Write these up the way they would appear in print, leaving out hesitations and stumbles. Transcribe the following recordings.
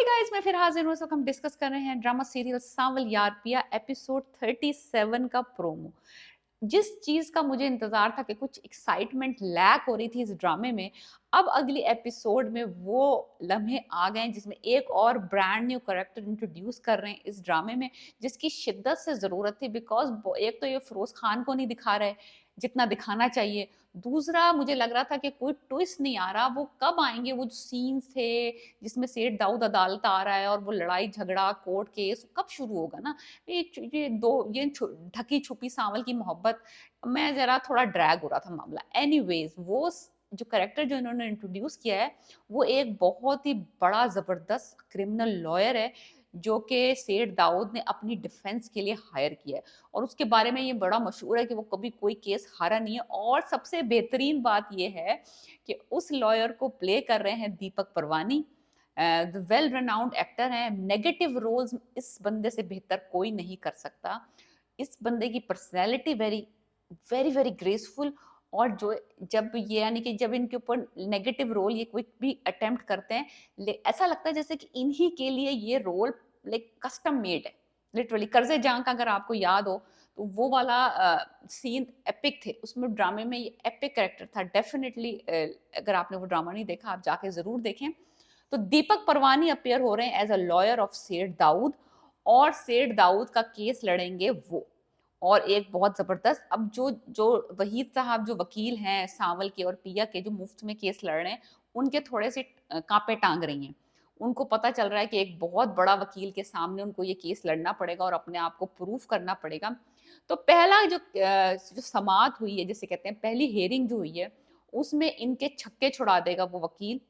Guys, मैं फिर हाजिर हूँ। इस वक्त हम डिस्कस कर रहे हैं ड्रामा सीरियल सांवल यार पिया एपिसोड 37 का प्रोमो। जिस चीज का मुझे इंतजार था कि कुछ एक्साइटमेंट लैक हो रही थी इस ड्रामे में, अब अगली एपिसोड में वो लम्हे आ गए हैं जिसमें एक और ब्रांड न्यू कैरेक्टर इंट्रोड्यूस कर रहे हैं इस ड्रामे में, जिसकी शिद्दत से जरूरत थी। बिकॉज एक तो ये फिरोज खान को नहीं दिखा रहे जितना दिखाना चाहिए। दूसरा, मुझे लग रहा था कि कोई ट्विस्ट नहीं आ रहा। वो कब आएंगे वो जो सीन्स थे जिसमें सेठ दाऊद अदालत आ रहा है और वो लड़ाई झगड़ा कोर्ट केस कब शुरू होगा ना। ये ढकी छुपी सांवल की मोहब्बत, मैं जरा थोड़ा ड्रैग हो रहा था मामला। एनीवेज, वो जो कैरेक्टर जो इन्होंने इंट्रोड्यूस किया है वो एक बहुत ही बड़ा जबरदस्त क्रिमिनल लॉयर है जो कि सेठ दाऊद ने अपनी डिफेंस के लिए हायर किया है। और उसके बारे में ये बड़ा मशहूर है कि वो कभी कोई केस हारा नहीं है। और सबसे बेहतरीन बात ये है कि उस लॉयर को प्ले कर रहे हैं Deepak Parwani, well renowned actor हैं। नेगेटिव रोल्स इस बंदे से बेहतर कोई नहीं कर सकता। इस बंदे की personality very very very graceful. और जो जब ये यानी कि जब इनके ऊपर नेगेटिव रोल ये कोई भी अटेम्प्ट करते हैं, ऐसा लगता है जैसे कि इन्हीं के लिए ये रोल लाइक कस्टम मेड है। लिटरली कर्जे जां का अगर आपको याद हो तो वो वाला सीन एपिक थे उसमें। ड्रामे में ये एपिक कैरेक्टर था डेफिनेटली। अगर आपने वो ड्रामा नहीं देखा आप जाके जरूर देखें। तो दीपक परवानी अपीयर हो रहे हैं एज अ लॉयर ऑफ सेठ दाऊद, और सेठ दाऊद का केस लड़ेंगे वो। और एक बहुत जबरदस्त, अब जो जो वहीद साहब जो वकील हैं सांवल के और पिया के जो मुफ्त में केस लड़ रहे हैं, उनके थोड़े से कांपे टांग रही हैं। उनको पता चल रहा है कि एक बहुत बड़ा वकील के सामने उनको ये केस लड़ना पड़ेगा और अपने आप को प्रूफ करना पड़ेगा। तो पहला जो समाअत हुई है, जिसे कहते हैं पहली हेयरिंग जो हुई है, उसमें इनके छक्के छुड़ा देगा वो वकील।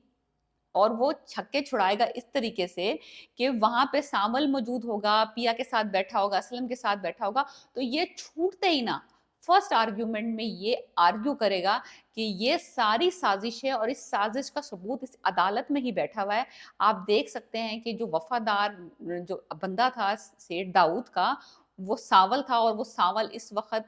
और वो छक्के छुड़ाएगा इस तरीके से कि वहां पे सांवल मौजूद होगा, पिया के साथ बैठा होगा, असलम के साथ बैठा होगा। तो ये छूटते ही ना फर्स्ट आर्ग्यूमेंट में ये आर्ग्यू करेगा कि ये सारी साजिश है और इस साजिश का सबूत इस अदालत में ही बैठा हुआ है। आप देख सकते हैं कि जो वफादार जो बंदा था सेठ दाऊद का, वो सांवल था। और वो सांवल इस वक्त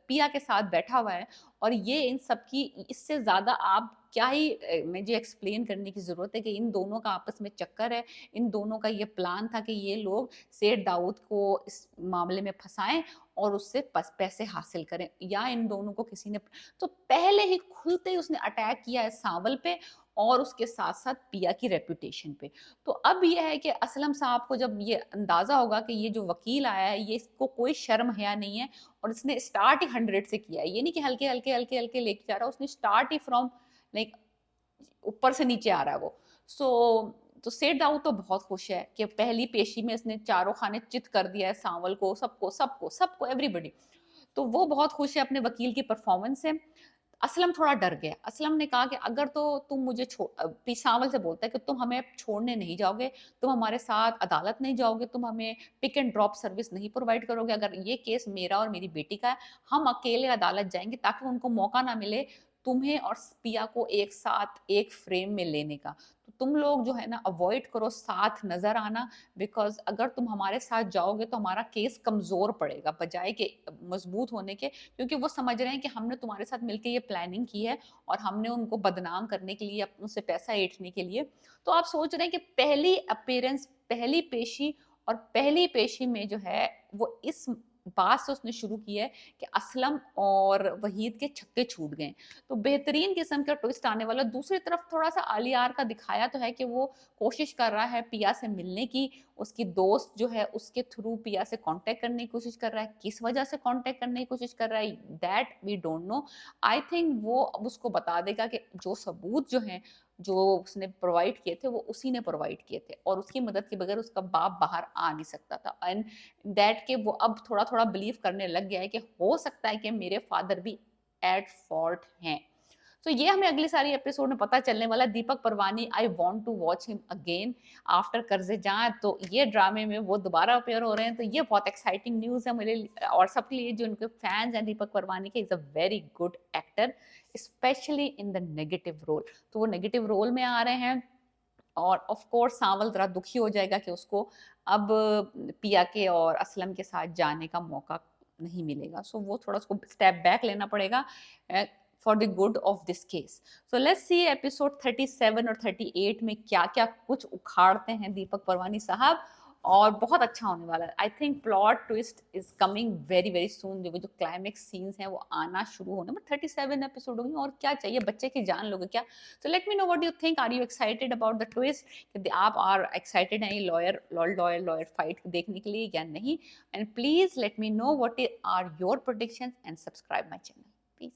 पिया के साथ बैठा हुआ है। और ये इन सब की इससे ज्यादा आप क्या ही मुझे एक्सप्लेन करने की जरूरत है कि इन दोनों का आपस में चक्कर है। इन दोनों का ये प्लान था कि ये लोग सेठ दाऊद को इस मामले में फंसाएं और उससे पैसे हासिल करें, या इन दोनों को किसी ने तो पहले ही खुलते ही उसने अटैक किया है सांवल पे और उसके साथ साथ पिया की रेपुटेशन पे। तो अब यह है कि असलम साहब को जब ये अंदाजा होगा कि ये जो वकील आया है ये इसको कोई शर्म हया नहीं है और इसने स्टार्ट ही 100 से किया है। ये नहीं कि हल्के हल्के हल्के हल्के लेके जा रहा, उसने स्टार्ट ही फ्रॉम लाइक ऊपर से नीचे आ रहा है वो। तो सेठ दाऊद तो बहुत खुश है कि पहली पेशी में इसने चारों खाने चित कर दिया है सांवल को, सबको सबको सबको एवरीबडी। तो वो बहुत खुश है अपने वकील की परफॉर्मेंस से। असलम थोड़ा डर गया। असलम ने कहा कि अगर तो तुम मुझे सांवल से बोलता है कि तुम हमें छोड़ने नहीं जाओगे, तुम हमारे साथ अदालत नहीं जाओगे, तुम हमें पिक एंड ड्रॉप सर्विस नहीं प्रोवाइड करोगे, अगर ये केस मेरा और मेरी बेटी का है, हम अकेले अदालत जाएंगे ताकि उनको मौका ना मिले तुम्हें और पिया को एक साथ एक फ्रेम में लेने का। तो तुम लोग जो है ना अवॉइड करो साथ नजर आना। बिकॉज अगर तुम हमारे साथ जाओगे तो हमारा केस कमजोर पड़ेगा बजाय के मजबूत होने के। क्योंकि वो समझ रहे हैं कि हमने तुम्हारे साथ मिलकर ये प्लानिंग की है और हमने उनको बदनाम करने के लिए, उनसे पैसा ऐंठने के लिए। तो आप सोच रहे हैं कि पहली अपीयरेंस, पहली पेशी, और पहली पेशी में जो है वो इस बात से उसने शुरू की है कि असलम और वहीद के छक्के छूट गए। तो बेहतरीन किस्म का ट्विस्ट आने वाला। दूसरी तरफ थोड़ा सा आलियार का दिखाया तो है कि वो कोशिश कर रहा है पिया से मिलने की। उसकी दोस्त जो है उसके थ्रू पिया से कांटेक्ट करने की कोशिश कर रहा है। किस वजह से कांटेक्ट करने की कोशिश कर रहा है that we don't know. I think वो अब उसको बता देगा कि जो सबूत जो हैं जो उसने प्रोवाइड किए थे वो उसी ने प्रोवाइड किए थे और उसकी मदद के बगैर उसका बाप बाहर आ नहीं सकता था। एंड दैट के वो अब थोड़ा थोड़ा बिलीव करने लग गया है कि हो सकता है कि मेरे फादर भी एट फॉल्ट हैं। तो ये हमें अगली सारी एपिसोड में पता चलने वाला। Deepak Parwani, I want to watch him again after कर्जे जां। तो ये ड्रामे में वो दोबारा अपेयर हो रहे हैं, तो ये बहुत एक्साइटिंग न्यूज है मेरे और सबके लिए जो उनके फैंस हैं दीपक परवानी के। Is a very good actor specially in the negative role. तो वो नेगेटिव रोल में आ रहे हैं। और ऑफ कोर्स सांवल जरा दुखी हो जाएगा कि उसको अब पिया के और असलम के साथ जाने का मौका नहीं मिलेगा। सो वो थोड़ा उसको स्टेप बैक लेना पड़ेगा। For the good of this case. So let's see episode 37 और 38 में क्या क्या कुछ उखाड़ते हैं दीपक परवानी साहब, और बहुत अच्छा होने वाला है। I think plot twist is coming very very soon. जो क्लाइमेक्स सीन्स हैं वो आना शुरू होने, बट 37 एपिसोड होंगे और क्या चाहिए, बच्चे की जान लोगे क्या। So let me know what you think, are you excited about the twist, कि आप आर एक्साइटेड हैं लॉयर फाइट देखने के लिए या नहीं, and please let me know what are your predictions and subscribe my channel please.